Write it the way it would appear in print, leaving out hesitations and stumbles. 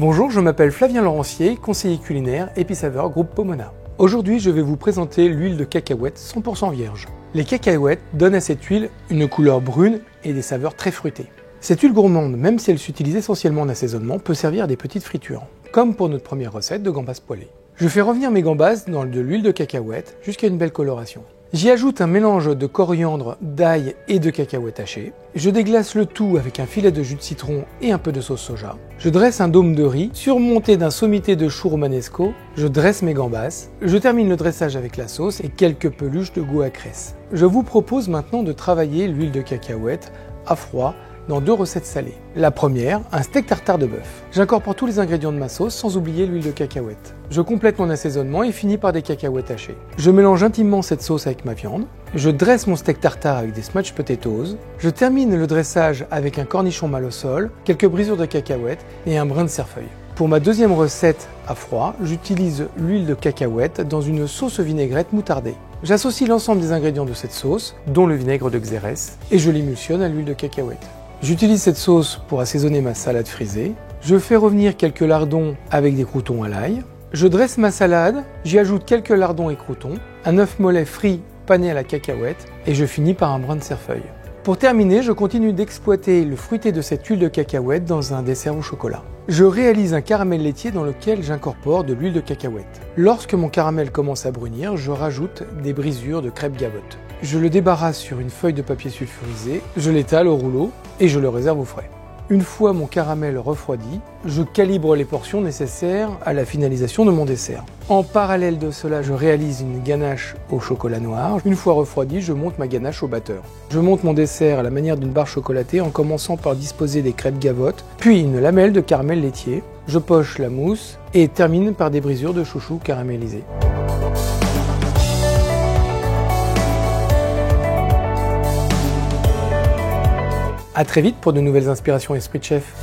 Bonjour, je m'appelle Flavien Laurentier, conseiller culinaire Epicsaveur Groupe Pomona. Aujourd'hui, je vais vous présenter l'huile de cacahuète 100% vierge. Les cacahuètes donnent à cette huile une couleur brune et des saveurs très fruitées. Cette huile gourmande, même si elle s'utilise essentiellement en assaisonnement, peut servir à des petites fritures, comme pour notre première recette de gambas poêlées. Je fais revenir mes gambas dans de l'huile de cacahuète jusqu'à une belle coloration. J'y ajoute un mélange de coriandre, d'ail et de cacahuètes hachées. Je déglace le tout avec un filet de jus de citron et un peu de sauce soja. Je dresse un dôme de riz surmonté d'un sommité de chou romanesco. Je dresse mes gambas. Je termine le dressage avec la sauce et quelques peluches de goût à cresse. Je vous propose maintenant de travailler l'huile de cacahuète à froid dans deux recettes salées. La première, un steak tartare de bœuf. J'incorpore tous les ingrédients de ma sauce sans oublier l'huile de cacahuète. Je complète mon assaisonnement et finis par des cacahuètes hachées. Je mélange intimement cette sauce avec ma viande. Je dresse mon steak tartare avec des smashed potatoes. Je termine le dressage avec un cornichon mal au sol, quelques brisures de cacahuètes et un brin de cerfeuil. Pour ma deuxième recette à froid, j'utilise l'huile de cacahuète dans une sauce vinaigrette moutardée. J'associe l'ensemble des ingrédients de cette sauce, dont le vinaigre de Xérès, et je l'émulsionne à l'huile de cacahuète. J'utilise cette sauce pour assaisonner ma salade frisée. Je fais revenir quelques lardons avec des croûtons à l'ail. Je dresse ma salade, j'y ajoute quelques lardons et croûtons, un œuf mollet frit pané à la cacahuète et je finis par un brin de cerfeuil. Pour terminer, je continue d'exploiter le fruité de cette huile de cacahuète dans un dessert au chocolat. Je réalise un caramel laitier dans lequel j'incorpore de l'huile de cacahuète. Lorsque mon caramel commence à brunir, je rajoute des brisures de crêpe gavotte. Je le débarrasse sur une feuille de papier sulfurisé, je l'étale au rouleau et je le réserve au frais. Une fois mon caramel refroidi, je calibre les portions nécessaires à la finalisation de mon dessert. En parallèle de cela, je réalise une ganache au chocolat noir. Une fois refroidi, je monte ma ganache au batteur. Je monte mon dessert à la manière d'une barre chocolatée en commençant par disposer des crêpes gavotte, puis une lamelle de caramel laitier. Je poche la mousse et termine par des brisures de chouchou caramélisées. A très vite pour de nouvelles inspirations Esprit de Chef.